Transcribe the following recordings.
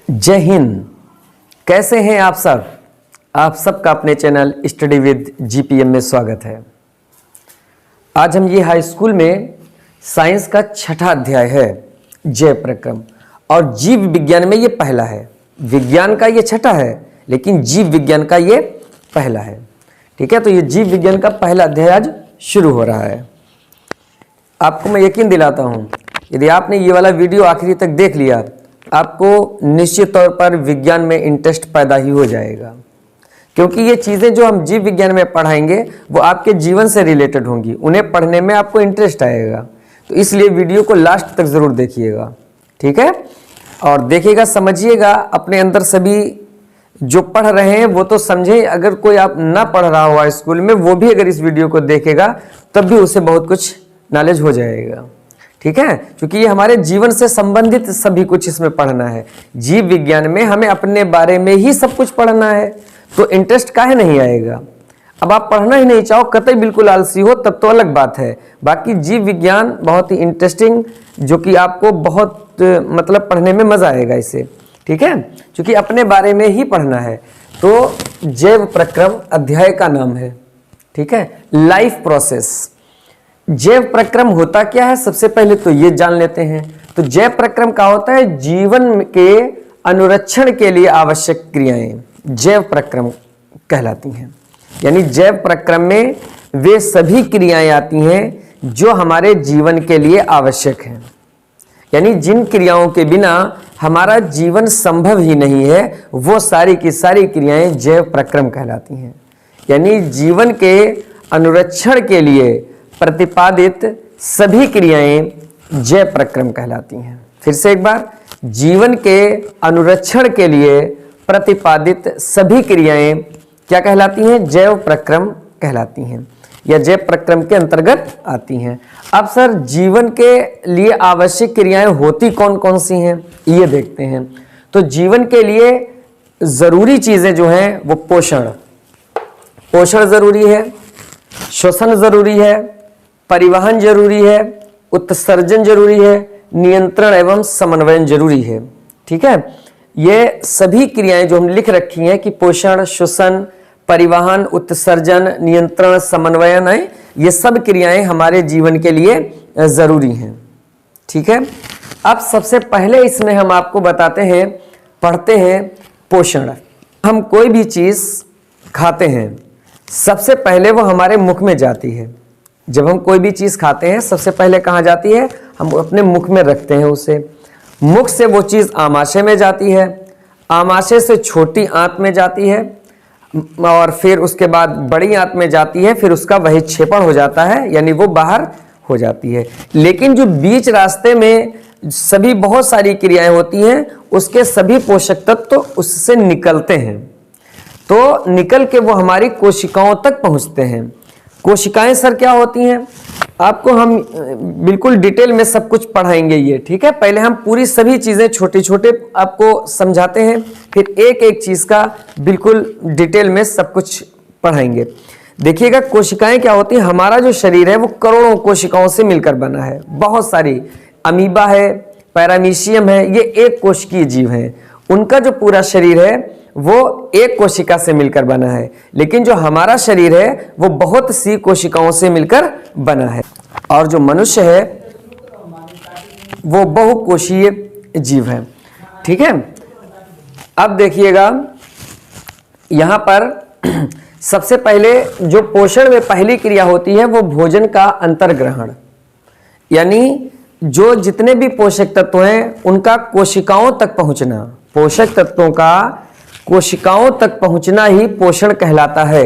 जय हिंद। कैसे हैं आप सब? आप सबका अपने चैनल स्टडी विद जीपीएम में स्वागत है। आज हम ये हाई स्कूल में साइंस का छठा अध्याय है जैव प्रक्रम, और जीव विज्ञान में ये पहला है। विज्ञान का ये छठा है लेकिन जीव विज्ञान का ये पहला है। ठीक है, तो ये जीव विज्ञान का पहला अध्याय आज शुरू हो रहा है। आपको मैं यकीन दिलाता हूँ, यदि आपने ये वाला वीडियो आखिरी तक देख लिया, आपको निश्चित तौर पर विज्ञान में इंटरेस्ट पैदा ही हो जाएगा, क्योंकि ये चीज़ें जो हम जीव विज्ञान में पढ़ाएंगे वो आपके जीवन से रिलेटेड होंगी, उन्हें पढ़ने में आपको इंटरेस्ट आएगा। तो इसलिए वीडियो को लास्ट तक ज़रूर देखिएगा, ठीक है? और देखिएगा, समझिएगा, अपने अंदर सभी जो पढ़ रहे हैं वो तो समझें। अगर कोई आप ना पढ़ रहा हुआ स्कूल में, वो भी अगर इस वीडियो को देखेगा तब भी उसे बहुत कुछ नॉलेज हो जाएगा। ठीक है, क्योंकि ये हमारे जीवन से संबंधित सभी कुछ इसमें पढ़ना है। जीव विज्ञान में हमें अपने बारे में ही सब कुछ पढ़ना है, तो इंटरेस्ट काहे नहीं आएगा? अब आप पढ़ना ही नहीं चाहो, कतई बिल्कुल आलसी हो, तब तो अलग बात है। बाकी जीव विज्ञान बहुत ही इंटरेस्टिंग, जो कि आपको बहुत मतलब पढ़ने में मजा आएगा इसे। ठीक है, क्योंकि अपने बारे में ही पढ़ना है। तो जैव प्रक्रम अध्याय का नाम है। ठीक है, लाइफ प्रोसेस। जैव प्रक्रम होता क्या है, सबसे पहले तो ये जान लेते हैं। तो जैव प्रक्रम क्या होता है? जीवन के अनुरक्षण के लिए आवश्यक क्रियाएं जैव प्रक्रम कहलाती हैं। यानी जैव प्रक्रम में वे सभी क्रियाएं आती हैं जो हमारे जीवन के लिए आवश्यक हैं। यानी जिन क्रियाओं के बिना हमारा जीवन संभव ही नहीं है, वो सारी की सारी क्रियाएं जैव प्रक्रम कहलाती हैं। यानी जीवन के अनुरक्षण के लिए प्रतिपादित सभी क्रियाएं जैव प्रक्रम कहलाती हैं। फिर से एक बार, जीवन के अनुरक्षण के लिए प्रतिपादित सभी क्रियाएं क्या कहलाती हैं? जैव प्रक्रम कहलाती हैं, या जैव प्रक्रम के अंतर्गत आती हैं। अब सर, जीवन के लिए आवश्यक क्रियाएं होती कौन कौन सी हैं, ये देखते हैं। तो जीवन के लिए जरूरी चीजें जो हैं वो पोषण जरूरी है, श्वसन जरूरी है, परिवहन जरूरी है, उत्सर्जन जरूरी है, नियंत्रण एवं समन्वयन जरूरी है। ठीक है, ये सभी क्रियाएं जो हम लिख रखी हैं कि पोषण, श्वसन, परिवहन, उत्सर्जन, नियंत्रण, समन्वयन है, ये सब क्रियाएं हमारे जीवन के लिए जरूरी हैं। ठीक है, अब सबसे पहले इसमें हम आपको बताते हैं, पढ़ते हैं पोषण। हम कोई भी चीज खाते हैं, सबसे पहले वो हमारे मुख में जाती है। जब हम कोई भी चीज खाते हैं, सबसे पहले कहाँ जाती है? हम अपने मुख में रखते हैं उसे। मुख से वो चीज आमाशय में जाती है, आमाशय से छोटी आंत में जाती है, और फिर उसके बाद बड़ी आंत में जाती है। फिर उसका वही क्षेपण हो जाता है, यानी वो बाहर हो जाती है। लेकिन जो बीच रास्ते में सभी बहुत सारी क्रियाएं होती हैं, उसके सभी पोषक तत्व तो उससे निकलते हैं। तो निकल के वो हमारी कोशिकाओं तक पहुंचते हैं। कोशिकाएं सर क्या होती हैं, आपको हम बिल्कुल डिटेल में सब कुछ पढ़ाएंगे ये। ठीक है, पहले हम पूरी सभी चीजें छोटे छोटे आपको समझाते हैं, फिर एक एक चीज का बिल्कुल डिटेल में सब कुछ पढ़ाएंगे। देखिएगा, कोशिकाएं क्या होती हैं? हमारा जो शरीर है वो करोड़ों कोशिकाओं से मिलकर बना है। बहुत सारी अमीबा है, पैरामीशियम है, ये एक कोशिकीय जीव हैं। उनका जो पूरा शरीर है वो एक कोशिका से मिलकर बना है। लेकिन जो हमारा शरीर है वो बहुत सी कोशिकाओं से मिलकर बना है। और जो मनुष्य है वो बहुकोशीय जीव है। ठीक है, अब देखिएगा, यहां पर सबसे पहले जो पोषण में पहली क्रिया होती है वो भोजन का अंतर्ग्रहण। यानी जो जितने भी पोषक तत्व हैं उनका कोशिकाओं तक पहुंचना, पोषक तत्वों का कोशिकाओं तक पहुंचना ही पोषण कहलाता है।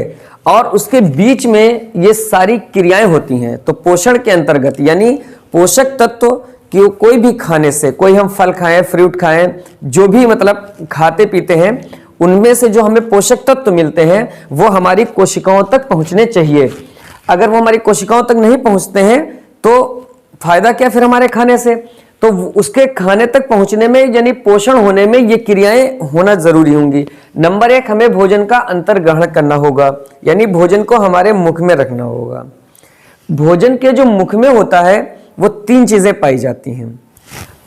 और उसके बीच में ये सारी क्रियाएं होती हैं। तो पोषण के अंतर्गत, यानी पोषक तत्व कि कोई भी खाने से, कोई हम फल खाएं, फ्रूट खाएं, जो भी मतलब खाते पीते हैं, उनमें से जो हमें पोषक तत्व मिलते हैं वो हमारी कोशिकाओं तक पहुंचने चाहिए। अगर वो हमारी कोशिकाओं तक नहीं पहुंचते हैं तो फायदा क्या फिर हमारे खाने से? तो उसके खाने तक पहुंचने में, यानी पोषण होने में, ये क्रियाएं होना जरूरी होंगी। नंबर एक, हमें भोजन का अंतर्ग्रहण करना होगा, यानी भोजन को हमारे मुख में रखना होगा। भोजन के जो मुख में होता है वो तीन चीजें पाई जाती हैं।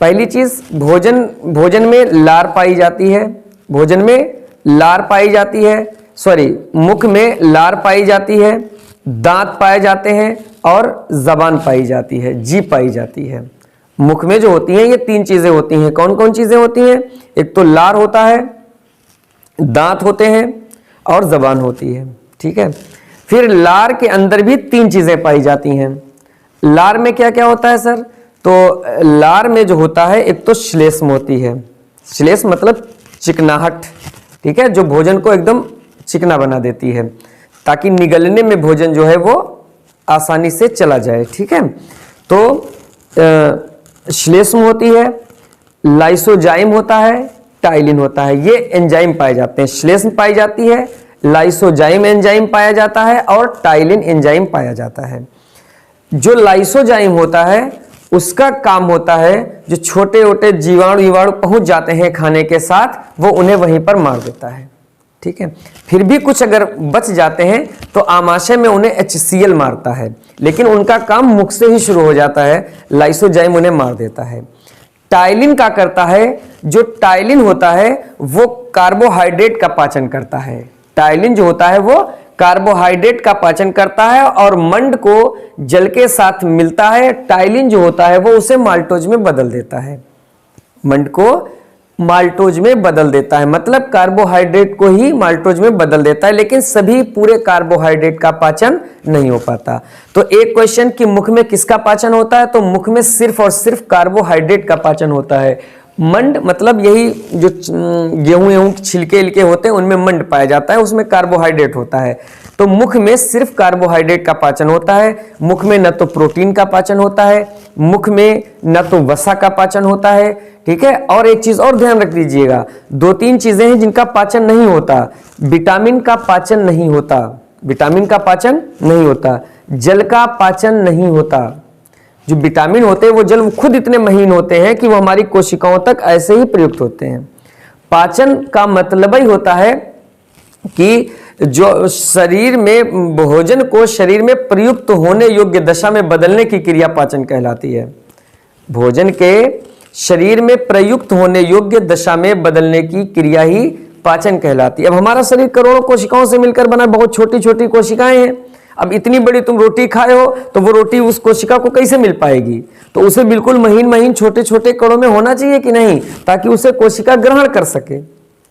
पहली चीज भोजन में लार पाई जाती है, भोजन में लार पाई जाती है, मुख में लार पाई जाती है, दांत पाए जाते हैं और जबान पाई जाती है, जीभ पाई जाती है। मुख में जो होती हैं ये 3 चीजें होती हैं। कौन कौन चीजें होती हैं? एक तो लार होता है, दांत होते हैं और जबान होती है। ठीक है, फिर लार के अंदर भी 3 चीजें पाई जाती हैं। लार में क्या क्या होता है सर? तो लार में जो होता है एक तो श्लेष्म होती है, श्लेष्म मतलब चिकनाहट, ठीक है, जो भोजन को एकदम चिकना बना देती है ताकि निगलने में भोजन जो है वो आसानी से चला जाए। ठीक है, तो श्लेष्म होती है, लाइसोजाइम होता है, टाइलिन होता है, ये एंजाइम पाए जाते हैं। श्लेष्म पाई जाती है, लाइसोजाइम एंजाइम पाया जाता है और टाइलिन एंजाइम पाया जाता है। जो लाइसोजाइम होता है उसका काम होता है जो छोटे छोटे जीवाणु पहुंच जाते हैं खाने के साथ, वो उन्हें वहीं पर मार देता है। ठीक है, फिर भी कुछ अगर बच जाते हैं तो आमाशय में उन्हें HCl मारता है, लेकिन उनका काम मुख से ही शुरू हो जाता है, लाइसोजाइम उन्हें मार देता है। टाइलिन क्या करता है? जो टाइलिन होता है वो कार्बोहाइड्रेट का पाचन करता है। टाइलिन जो होता है वो कार्बोहाइड्रेट का पाचन करता है और मंड को जल के साथ मिलता है। टाइलिन जो होता है वो उसे माल्टोज में बदल देता है, मंड को माल्टोज में बदल देता है, मतलब कार्बोहाइड्रेट को ही माल्टोज में बदल देता है, लेकिन सभी पूरे कार्बोहाइड्रेट का पाचन नहीं हो पाता। तो एक क्वेश्चन कि मुख में किसका पाचन होता है? तो मुख में सिर्फ और सिर्फ कार्बोहाइड्रेट का पाचन होता है। मंड मतलब यही जो गेहूं छिलके होते हैं उनमें मंड पाया जाता है, उसमें कार्बोहाइड्रेट होता है। तो मुख में सिर्फ कार्बोहाइड्रेट का पाचन होता है। मुख में न तो प्रोटीन का पाचन होता है, मुख में न तो वसा का पाचन होता है। ठीक है, और एक चीज और ध्यान रख दीजिएगा, 2-3 चीजें हैं जिनका पाचन नहीं होता। विटामिन का पाचन नहीं होता, विटामिन का पाचन नहीं होता, जल का पाचन नहीं होता। जो विटामिन होते हैं वो जल खुद इतने महीन होते हैं कि वो हमारी कोशिकाओं तक ऐसे ही प्रयुक्त होते हैं। पाचन का मतलब ही होता है कि जो शरीर में भोजन को शरीर में प्रयुक्त होने योग्य दशा में बदलने की क्रिया पाचन कहलाती है। भोजन के शरीर में प्रयुक्त होने योग्य दशा में बदलने की क्रिया ही पाचन कहलाती है। अब हमारा शरीर करोड़ों कोशिकाओं से मिलकर बना, बहुत छोटी छोटी कोशिकाएं हैं। अब इतनी बड़ी तुम रोटी खाए हो तो वो रोटी उस कोशिका को कैसे मिल पाएगी? तो उसे बिल्कुल महीन महीन छोटे छोटे कणों में होना चाहिए कि नहीं, ताकि उसे कोशिका ग्रहण कर सके।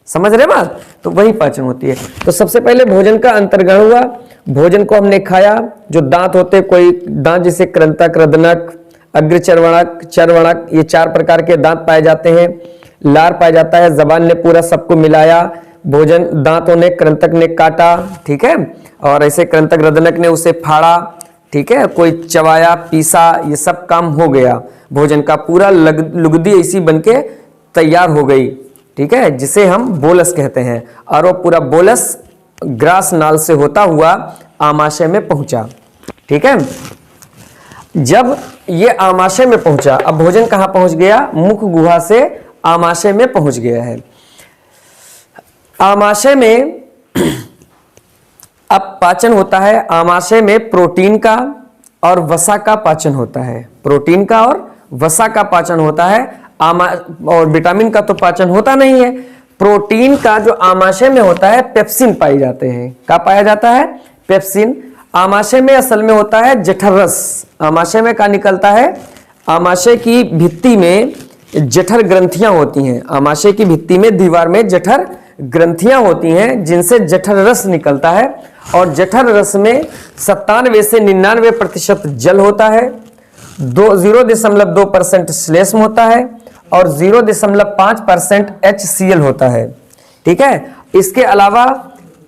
समझ रहे बात? तो वही पाचन होती है। तो सबसे पहले भोजन का अंतर्ग्रहण हुआ, भोजन को हमने खाया। जो दांत होते, कोई दांत जैसे कृंतक, रदनक, अग्रचर्वणक, चर्वणक, ये 4 प्रकार के दांत पाए जाते हैं। लार पाया जाता है, जबान ने पूरा सबको मिलाया, भोजन दांतों ने, कृंतक ने काटा, ठीक है, और ऐसे कृंतक रदनक ने उसे फाड़ा, ठीक है, कोई चबाया, पीसा, ये सब काम हो गया। भोजन का पूरा लुगदी ऐसी बनके तैयार हो गई, ठीक है, जिसे हम बोलस कहते हैं। और वो पूरा बोलस ग्रास नाल से होता हुआ आमाशय में पहुंचा। ठीक है, जब ये आमाशय में पहुंचा, अब भोजन कहां पहुंच गया? मुख गुहा से आमाशय में पहुंच गया है। आमाशय में अब पाचन होता है। आमाशय में प्रोटीन का और वसा का पाचन होता है, प्रोटीन का और वसा का पाचन होता है। और विटामिन का तो पाचन होता नहीं है। प्रोटीन का जो आमाशय में होता है, पेप्सिन पाई जाते हैं। क्या पाया जाता है? पेप्सिन। आमाशय में असल में होता है जठर रस। आमाशय में क्या निकलता है? आमाशय की भित्ति में जठर ग्रंथियां होती हैं। आमाशय की भित्ति में, दीवार में जठर ग्रंथियां होती हैं जिनसे जठर रस निकलता है। और जठर रस में 97 से 99% जल होता है, 0.2% श्लेष्म होता है और 0.5% HCl होता है। ठीक है, इसके अलावा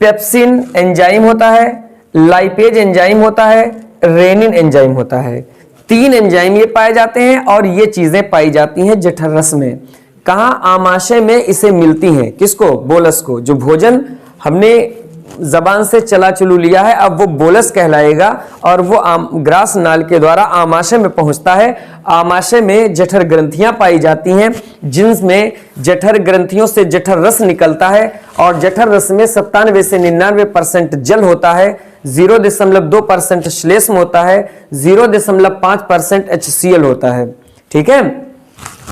पेप्सिन एंजाइम होता है, लाइपेज एंजाइम होता है, रेनिन एंजाइम होता है। 3 एंजाइम ये पाए जाते हैं और ये चीजें पाई जाती हैं जठर रस में। कहाँ? आमाशय में इसे मिलती हैं। किसको? बोलस को। जो भोजन हमने जबान से चला चलू लिया है, अब वो बोलस कहलाएगा और वो ग्रास नाल के द्वारा आमाशय में पहुंचता है। आमाशय में जठर ग्रंथियां पाई जाती हैं जिनमें जठर ग्रंथियों से जठर रस निकलता है और जठर रस में 97 से 99% जल होता है, 0.2% श्लेष्म होता है, 0.5% HCl होता है। ठीक है,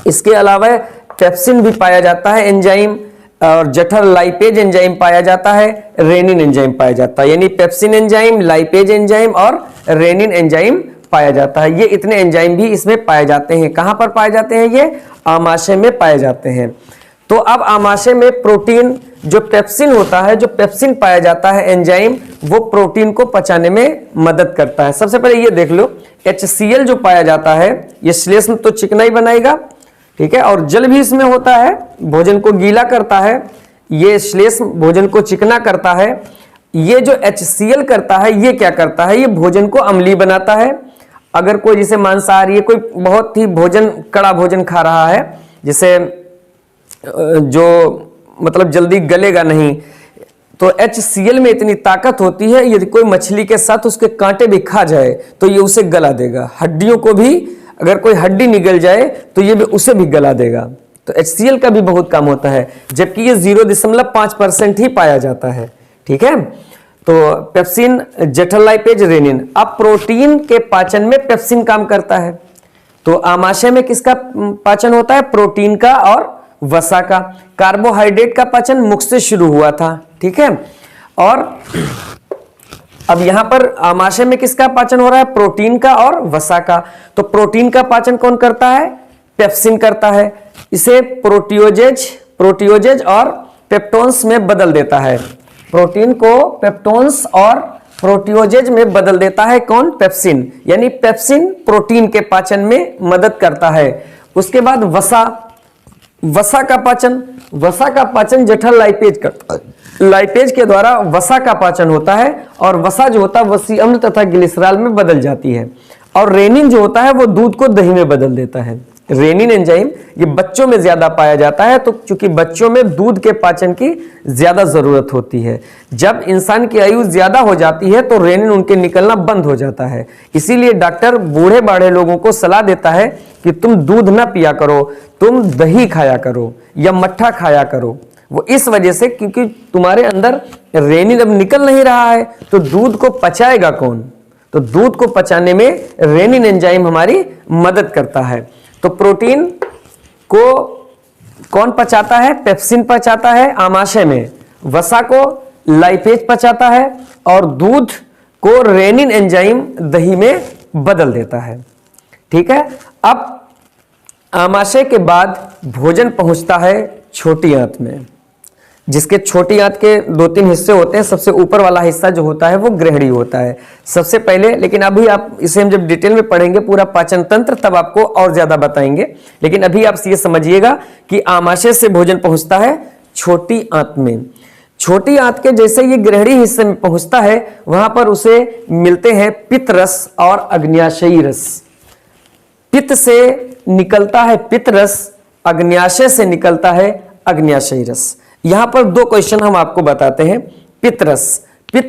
इसके अलावा पेप्सिन भी पाया जाता है एंजाइम, और जठर लाइपेज एंजाइम पाया जाता है, रेनिन एंजाइम पाया जाता है। यानी पेप्सिन एंजाइम, लाइपेज एंजाइम और रेनिन एंजाइम पाया जाता है। ये इतने एंजाइम भी इसमें पाए जाते हैं। कहां पर पाए जाते हैं? ये आमाशय में पाए जाते हैं। तो अब आमाशय में प्रोटीन जो पेप्सिन होता है, जो पेप्सिन पाया जाता है एंजाइम, वो प्रोटीन को पचाने में मदद करता है। सबसे पहले ये देख लो, HCl जो पाया जाता है ये श्लेष्म तो चिकना ही बनाएगा, ठीक है, और जल भी इसमें होता है, भोजन को गीला करता है। ये श्लेष्म भोजन को चिकना करता है। ये जो HCl करता है ये क्या करता है? ये भोजन को अम्लीय बनाता है। अगर कोई जैसे मांसाहारी, कोई बहुत ही भोजन कड़ा भोजन खा रहा है, जैसे जो मतलब जल्दी गलेगा नहीं, तो HCl में इतनी ताकत होती है, यदि कोई मछली के साथ उसके कांटे भी खा जाए तो ये उसे गला देगा। हड्डियों को भी, अगर कोई हड्डी निगल जाए तो ये भी उसे भी गला देगा। तो HCl का भी बहुत काम होता है, जबकि ये 0.5% ही पाया जाता है, ठीक है। तो पेप्सिन, जठर लाइपेज, रेनिन। अब प्रोटीन के पाचन में पेप्सिन काम करता है। तो आमाशय में किसका पाचन होता है? प्रोटीन का और वसा का। कार्बोहाइड्रेट का पाचन मुख से शुरू हुआ था, ठीक है। और अब यहां पर आमाशय में किसका पाचन हो रहा है? प्रोटीन का और वसा का। तो प्रोटीन का पाचन कौन करता है? पेप्सिन करता है। इसे प्रोटियोजेज और पेप्टोन्स में बदल देता है। प्रोटीन को पेप्टोन्स और प्रोटियोजेज में बदल देता है कौन? पेप्सिन। यानी पेप्सिन प्रोटीन के पाचन में मदद करता है। उसके बाद वसा का पाचन जठर लाइपेज करता है। लाइपेज के द्वारा वसा का पाचन होता है, और वसा जो होता है वसी अम्ल तथा ग्लिसरॉल में बदल जाती है। और रेनिन जो होता है वो दूध को दही में बदल देता है। रेनिन एंजाइम ये बच्चों में ज्यादा पाया जाता है, तो क्योंकि बच्चों में दूध के पाचन की ज्यादा जरूरत होती है। जब इंसान की आयु ज्यादा हो जाती है तो रेनिन उनके निकलना बंद हो जाता है। इसीलिए डॉक्टर बूढ़े बाढ़े लोगों को सलाह देता है कि तुम दूध ना पिया करो, तुम दही खाया करो या मट्ठा खाया करो। वो इस वजह से, क्योंकि तुम्हारे अंदर रेनिन अब निकल नहीं रहा है, तो दूध को पचाएगा कौन? तो दूध को पचाने में रेनिन एंजाइम हमारी मदद करता है। तो प्रोटीन को कौन पचाता है? पेप्सिन पचाता है आमाशय में, वसा को लाइपेज पचाता है, और दूध को रेनिन एंजाइम दही में बदल देता है, ठीक है। अब आमाशय के बाद भोजन पहुंचता है छोटी आंत में, जिसके छोटी आंत के 2-3 हिस्से होते हैं। सबसे ऊपर वाला हिस्सा जो होता है वो ग्रहणी होता है सबसे पहले, लेकिन अभी आप इसे हम जब डिटेल में पढ़ेंगे पूरा पाचन तंत्र, तब आपको और ज्यादा बताएंगे। लेकिन अभी आप ये समझिएगा कि आमाशय से भोजन पहुंचता है छोटी आंत में। छोटी आंत के जैसे ये ग्रहणी हिस्से में पहुंचता है, वहां पर उसे मिलते हैं पित्त रस और अग्न्याशयी रस। पित्त से निकलता है पित्त रस, अग्न्याशय से निकलता है अग्न्याशयी रस। यहां पर 2 क्वेश्चन हम आपको बताते हैं। पित्त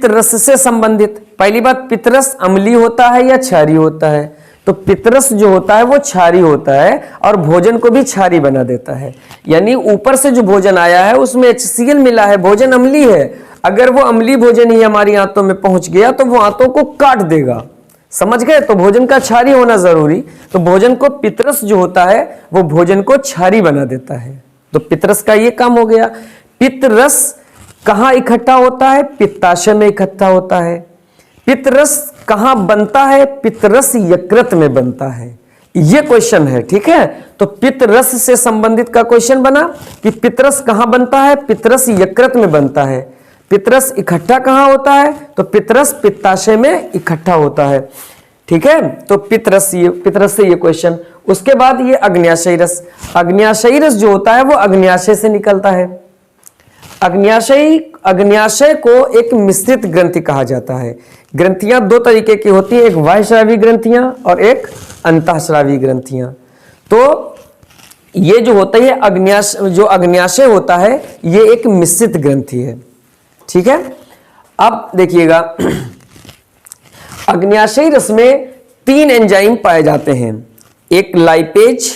रस से संबंधित, पहली बात, पित्त रस अम्लीय होता है या क्षारीय होता है? तो पित्त रस जो होता है वो क्षारीय होता है, और भोजन को भी क्षारीय बना देता है। यानी ऊपर से जो भोजन आया है उसमें HCl मिला है, भोजन अम्लीय है। अगर वो अम्लीय भोजन ही हमारी आंतों में पहुंच गया तो वो आंतों को काट देगा, समझ गए? तो भोजन का क्षारीय होना जरूरी। तो भोजन को पित्त रस जो होता है वो भोजन को क्षारीय बना देता है। तो पित्त रस का ये काम हो गया। पित्त रस कहां इकट्ठा होता है? पित्ताशय में इकट्ठा होता है। पित्त रस कहां बनता है? पित्त रस यकृत में बनता है। ये क्वेश्चन है, ठीक है। तो पित्त रस से संबंधित का क्वेश्चन बना कि पित्त रस कहां बनता है? पित्त रस यकृत में बनता है। पित्त रस इकट्ठा कहां होता है? तो पित्त रस पित्ताशय में इकट्ठा होता है, ठीक है। तो पित्त रस से ये क्वेश्चन। उसके बाद ये अग्न्याशयी रस जो होता है वो अग्न्याशय से निकलता है। अग्न्याशय को एक मिश्रित ग्रंथि कहा जाता है। ग्रंथियां 2 तरीके की होती हैं, एक बाह्यस्रावी ग्रंथियां और एक अंतःस्रावी ग्रंथियां। तो ये जो होता है अग्न्याशय होता है ये एक मिश्रित ग्रंथि है, ठीक है। अब देखिएगा, अग्न्याशयी रस में 3 एंजाइम पाए जाते हैं, एक लाइपेज,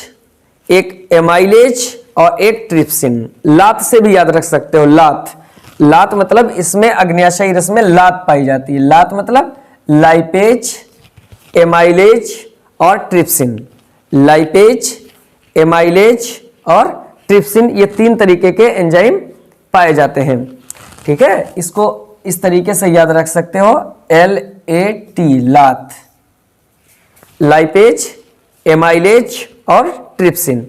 एक एमाइलेज और एक ट्रिप्सिन। लात से भी याद रख सकते हो, लात मतलब इसमें अग्न्याशयी रस में लात पाई जाती है। लात मतलब लाइपेज, एमाइलेज और ट्रिप्सिन। लाइपेज, एमाइलेज और ट्रिप्सिन, ये 3 तरीके के एंजाइम पाए जाते हैं। ठीक है, इसको इस तरीके से याद रख सकते हो, LAT, लात, लाइपेज, एमाइलेज और ट्रिप्सिन।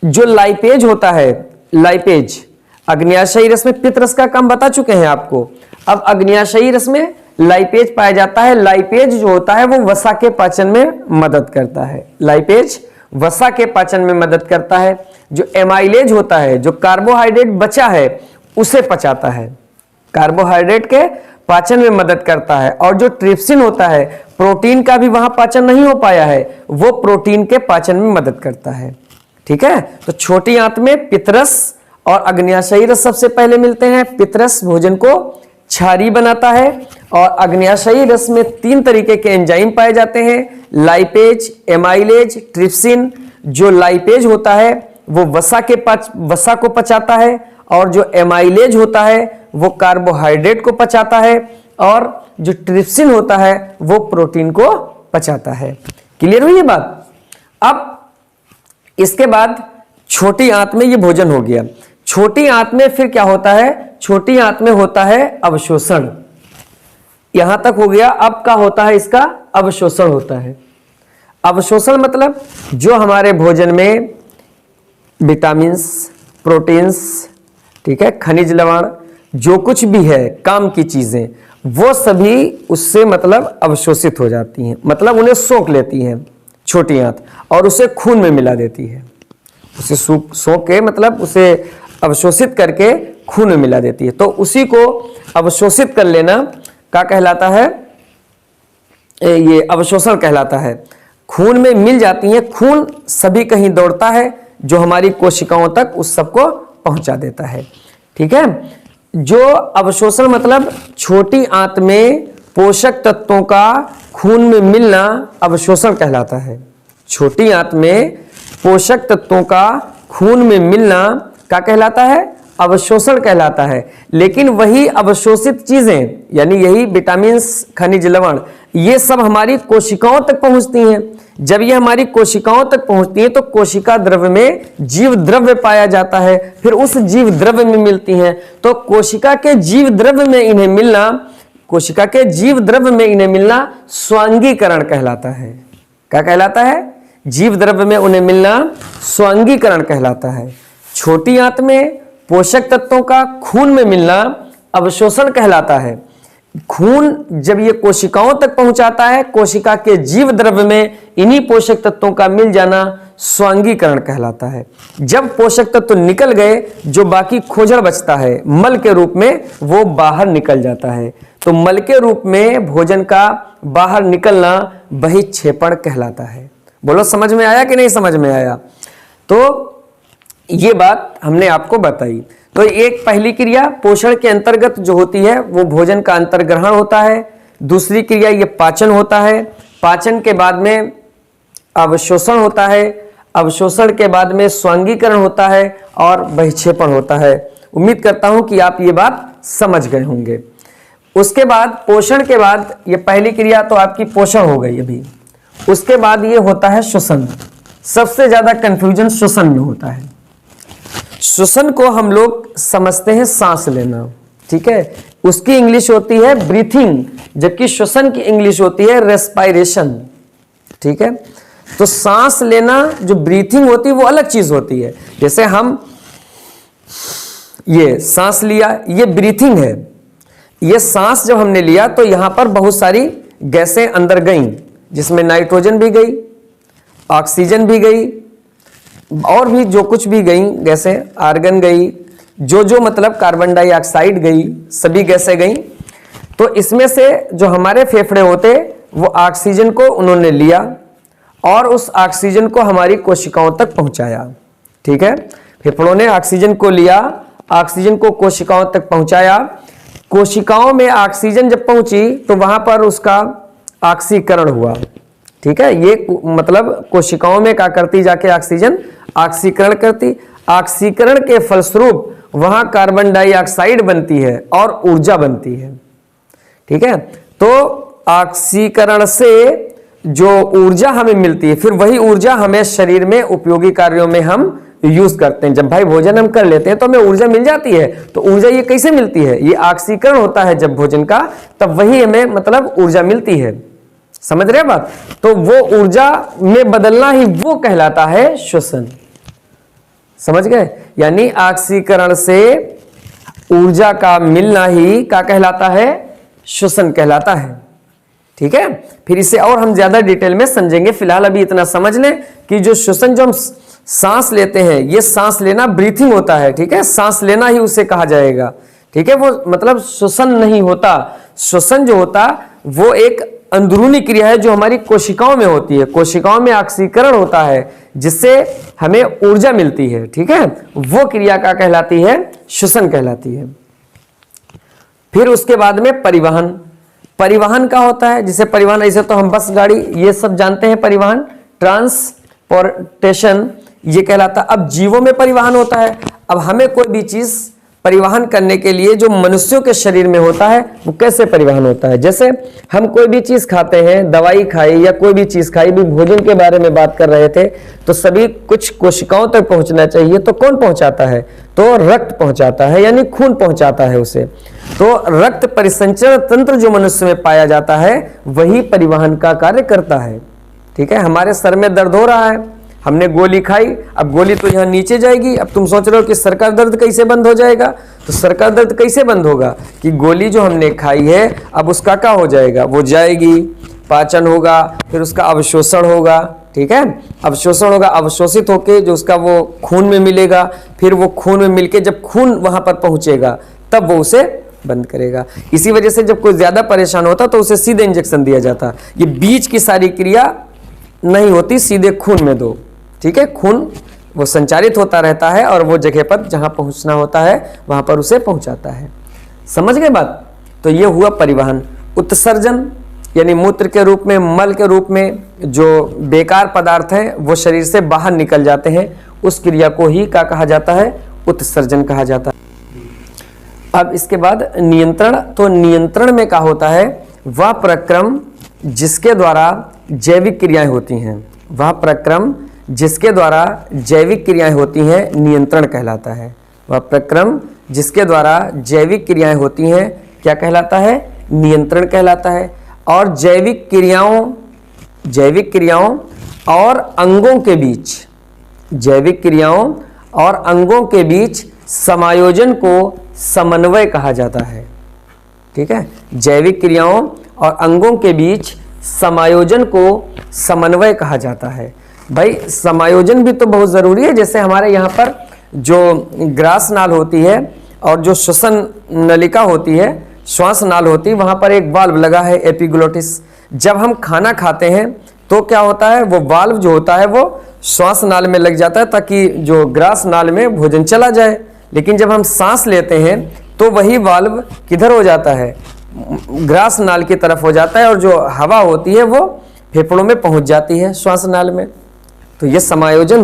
जो लाइपेज होता है, लाइपेज अग्न्याशयी रस में पित्त रस का काम बता चुके हैं आपको। अब अग्न्याशयी रस में लाइपेज पाया जाता है। लाइपेज जो होता है वो वसा के पाचन में मदद करता है। लाइपेज वसा के पाचन में मदद करता है। जो एमाइलेज होता है, जो कार्बोहाइड्रेट बचा है उसे पचाता है, कार्बोहाइड्रेट के पाचन में मदद करता है। और जो ट्रिप्सिन होता है, प्रोटीन का भी वहां पाचन नहीं हो पाया है, वो प्रोटीन के पाचन में मदद करता है। ठीक है, तो छोटी आंत में पित्तरस और अग्न्याशयी रस सबसे पहले मिलते हैं। पित्तरस भोजन को क्षारीय बनाता है और अग्न्याशयी रस में 3 तरीके के एंजाइम पाए जाते हैं, लाइपेज, एमाइलेज, ट्रिप्सिन। जो लाइपेज होता है वो वसा को पचाता है और जो एमाइलेज होता है वो कार्बोहाइड्रेट को पचाता है और जो ट्रिप्सिन होता है वो प्रोटीन को पचाता है। क्लियर हुई ये बात? अब इसके बाद छोटी आंत में ये भोजन हो गया। छोटी आंत में फिर क्या होता है? छोटी आंत में होता है अवशोषण। यहां तक हो गया। अब क्या होता है? इसका अवशोषण होता है। अवशोषण मतलब जो हमारे भोजन में विटामिन्स, प्रोटीन्स, ठीक है, खनिज लवण, जो कुछ भी है काम की चीजें, वो सभी उससे मतलब अवशोषित हो जाती हैं, मतलब उन्हें सोख लेती हैं छोटी आंत और उसे खून में मिला देती है। उसे सोख के मतलब उसे अवशोषित करके खून में मिला देती है। तो उसी को अवशोषित कर लेना क्या कहलाता है? ये अवशोषण कहलाता है। खून में मिल जाती है, खून सभी कहीं दौड़ता है जो हमारी कोशिकाओं तक उस सबको पहुंचा देता है। ठीक है, जो अवशोषण मतलब छोटी आंत में पोषक तत्वों का खून में मिलना अवशोषण कहलाता है। छोटी आंत में पोषक तत्वों का खून में मिलना क्या कहलाता है? अवशोषण कहलाता है। लेकिन वही अवशोषित चीजें यानी यही विटामिन्स, खनिज लवण, ये सब हमारी कोशिकाओं तक पहुंचती हैं। जब ये हमारी कोशिकाओं तक पहुंचती हैं तो कोशिका द्रव्य में जीव द्रव्य पाया जाता है, फिर उस जीव द्रव्य में मिलती हैं। तो कोशिका के जीव द्रव्य में इन्हें मिलना, कोशिका के जीव द्रव्य में इन्हें मिलना स्वांगीकरण कहलाता है। क्या कहलाता है? जीव द्रव्य में उन्हें मिलना स्वांगीकरण कहलाता है। छोटी आंत में पोषक तत्वों का खून में मिलना अवशोषण कहलाता है। खून जब ये कोशिकाओं तक पहुंचाता है, कोशिका के जीव द्रव्य में इन्हीं पोषक तत्वों का मिल जाना स्वांगीकरण कहलाता है। जब पोषक तत्व निकल गए, जो बाकी खोजड़ बचता है मल के रूप में, वो बाहर निकल जाता है। तो मल के रूप में भोजन का बाहर निकलना बहिक्षेपण कहलाता है। बोलो समझ में आया कि नहीं समझ में आया? तो ये बात हमने आपको बताई। तो एक पहली क्रिया पोषण के अंतर्गत जो होती है वो भोजन का अंतर्ग्रहण होता है। दूसरी क्रिया ये पाचन होता है। पाचन के बाद में अवशोषण होता है। अवशोषण के बाद में स्वांगीकरण होता है और बहिक्षेपण होता है। उम्मीद करता हूं कि आप ये बात समझ गए होंगे। उसके बाद पोषण के बाद ये पहली क्रिया तो आपकी पोषण हो गई अभी। उसके बाद ये होता है श्वसन। सबसे ज्यादा कंफ्यूजन श्वसन में होता है। श्वसन को हम लोग समझते हैं सांस लेना, ठीक है, उसकी इंग्लिश होती है ब्रीथिंग, जबकि श्वसन की इंग्लिश होती है रेस्पायरेशन। ठीक है, तो सांस लेना जो ब्रीथिंग होती है वो अलग चीज होती है। जैसे हम ये सांस लिया, ये ब्रीथिंग है। ये सांस जब हमने लिया तो यहां पर बहुत सारी गैसें अंदर गईं, जिसमें नाइट्रोजन भी गई, ऑक्सीजन भी गई और भी जो कुछ भी गई गैसें, आर्गन गई, जो मतलब कार्बन डाइऑक्साइड गई, सभी गैसें गई। तो इसमें से जो हमारे फेफड़े होते वो ऑक्सीजन को उन्होंने लिया और उस ऑक्सीजन को हमारी कोशिकाओं तक पहुंचाया। ठीक है, फेफड़ों ने ऑक्सीजन को लिया, ऑक्सीजन को कोशिकाओं तक पहुंचाया। कोशिकाओं में ऑक्सीजन जब पहुंची तो वहां पर उसका ऑक्सीकरण हुआ। ठीक है, ये मतलब कोशिकाओं में क्या करती जाके ऑक्सीजन ऑक्सीकरण करती। ऑक्सीकरण के फलस्वरूप वहां कार्बन डाइऑक्साइड बनती है और ऊर्जा बनती है। ठीक है, तो ऑक्सीकरण से जो ऊर्जा हमें मिलती है, फिर वही ऊर्जा हमें शरीर में उपयोगी कार्यों में हम यूज करते हैं। जब भाई भोजन हम कर लेते हैं तो हमें ऊर्जा मिल जाती है। तो ऊर्जा ये कैसे मिलती है? ये ऑक्सीकरण होता है जब भोजन का, तब वही हमें मतलब ऊर्जा मिलती है। समझ रहे बात? तो वो ऊर्जा में बदलना ही वो कहलाता है श्वसन। समझ गए? यानी ऑक्सीकरण से ऊर्जा का मिलना ही क्या कहलाता है? श्वसन कहलाता है। ठीक है, फिर इसे और हम ज्यादा डिटेल में समझेंगे। फिलहाल अभी इतना समझ लें कि जो श्वसन, जो हम सांस लेते हैं, ये सांस लेना ब्रीथिंग होता है। ठीक है, सांस लेना ही उसे कहा जाएगा। ठीक है, वो मतलब श्वसन नहीं होता। श्वसन जो होता वो एक अंदरूनी क्रिया है जो हमारी कोशिकाओं में होती है। कोशिकाओं में ऑक्सीकरण होता है जिससे हमें ऊर्जा मिलती है। ठीक है, वो क्रिया क्या कहलाती है? श्वसन कहलाती है। फिर उसके बाद में परिवहन। परिवहन का होता है, जिसे परिवहन, ऐसे तो हम बस गाड़ी ये सब जानते हैं परिवहन, ट्रांसपोर्टेशन ये कहलाता। अब जीवों में परिवहन होता है। अब हमें कोई भी चीज परिवहन करने के लिए जो मनुष्यों के शरीर में होता है वो कैसे परिवहन होता है? जैसे हम कोई भी चीज खाते हैं, दवाई खाई या कोई भी चीज खाई, भी भोजन के बारे में बात कर रहे थे, तो सभी कुछ कोशिकाओं तक पहुंचना चाहिए। तो कौन पहुंचाता है? तो रक्त पहुंचाता है, यानी खून पहुंचाता है उसे। तो रक्त परिसंचरण तंत्र जो मनुष्य में पाया जाता है वही परिवहन का कार्य करता है। ठीक है, हमारे सर में दर्द हो रहा है, हमने गोली खाई, अब गोली तो यहाँ नीचे जाएगी। अब तुम सोच रहे हो कि सर का दर्द कैसे बंद हो जाएगा? तो सर का दर्द कैसे बंद होगा? कि गोली जो हमने खाई है अब उसका क्या हो जाएगा? वो जाएगी, पाचन होगा, फिर उसका अवशोषण होगा। ठीक है, अवशोषण होगा, अवशोषित होके जो उसका वो खून में मिलेगा, फिर वो खून में मिलके जब खून वहां पर पहुंचेगा तब वो उसे बंद करेगा। इसी वजह से जब कोई ज्यादा परेशान होता तो उसे सीधे इंजेक्शन दिया जाता। ये बीच की सारी क्रिया नहीं होती, सीधे खून में दो। ठीक है, खून वो संचारित होता रहता है और वो जगह पर जहां पहुंचना होता है वहां पर उसे पहुंचाता है। समझ गए बात? तो ये हुआ परिवहन। उत्सर्जन यानी मूत्र के रूप में, मल के रूप में जो बेकार पदार्थ हैं वो शरीर से बाहर निकल जाते हैं, उस क्रिया को ही क्या कहा जाता है? उत्सर्जन कहा जाता है। अब इसके बाद नियंत्रण। तो नियंत्रण में क्या होता है? वह प्रक्रम जिसके द्वारा जैविक क्रियाएं होती हैं, वह प्रक्रम जिसके द्वारा जैविक क्रियाएं होती हैं नियंत्रण कहलाता है। वह प्रक्रम जिसके द्वारा जैविक क्रियाएं होती हैं क्या कहलाता है? नियंत्रण कहलाता है। और जैविक क्रियाओं और अंगों के बीच, जैविक क्रियाओं और अंगों के बीच समायोजन को समन्वय कहा जाता है। ठीक है, जैविक क्रियाओं और अंगों के बीच समायोजन को समन्वय कहा जाता है। भाई समायोजन भी तो बहुत जरूरी है। जैसे हमारे यहाँ पर जो ग्रास नाल होती है और जो श्वसन नलिका होती है, श्वास नाल होती है, वहाँ पर एक वाल्व लगा है, एपिग्लोटिस। जब हम खाना खाते हैं तो क्या होता है? वो वाल्व जो होता है वो श्वास नाल में लग जाता है ताकि जो ग्रास नाल में भोजन चला जाए। लेकिन जब हम सांस लेते हैं तो वही वाल्व किधर हो जाता है? ग्रास नाल की तरफ हो जाता है और जो हवा होती है वो फेफड़ों में पहुंच जाती है, श्वास नाल में। तो ये समायोजन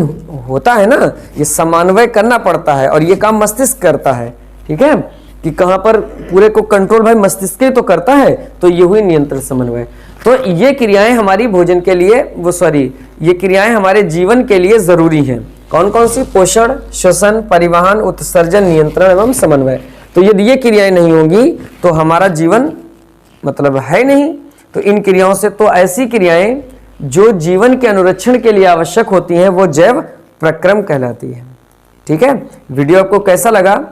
होता है ना, ये समन्वय करना पड़ता है और ये काम मस्तिष्क करता है। ठीक है, कि कहाँ पर पूरे को कंट्रोल भाई मस्तिष्क ही तो करता है। तो ये हुई नियंत्रण समन्वय। तो ये क्रियाएं हमारी भोजन के लिए ये क्रियाएं हमारे जीवन के लिए जरूरी हैं। कौन कौन सी? पोषण, श्वसन, परिवहन, उत्सर्जन, नियंत्रण एवं समन्वय। तो यदि ये क्रियाएं नहीं होंगी तो हमारा जीवन मतलब है नहीं। तो इन क्रियाओं से, तो ऐसी क्रियाएं जो जीवन के अनुरक्षण के लिए आवश्यक होती हैं वो जैव प्रक्रम कहलाती है। ठीक है, वीडियो आपको कैसा लगा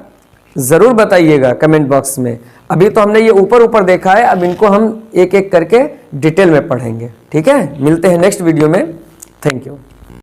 जरूर बताइएगा कमेंट बॉक्स में। अभी तो हमने ये ऊपर देखा है, अब इनको हम एक एक करके डिटेल में पढ़ेंगे। ठीक है, मिलते हैं नेक्स्ट वीडियो में। Thank you.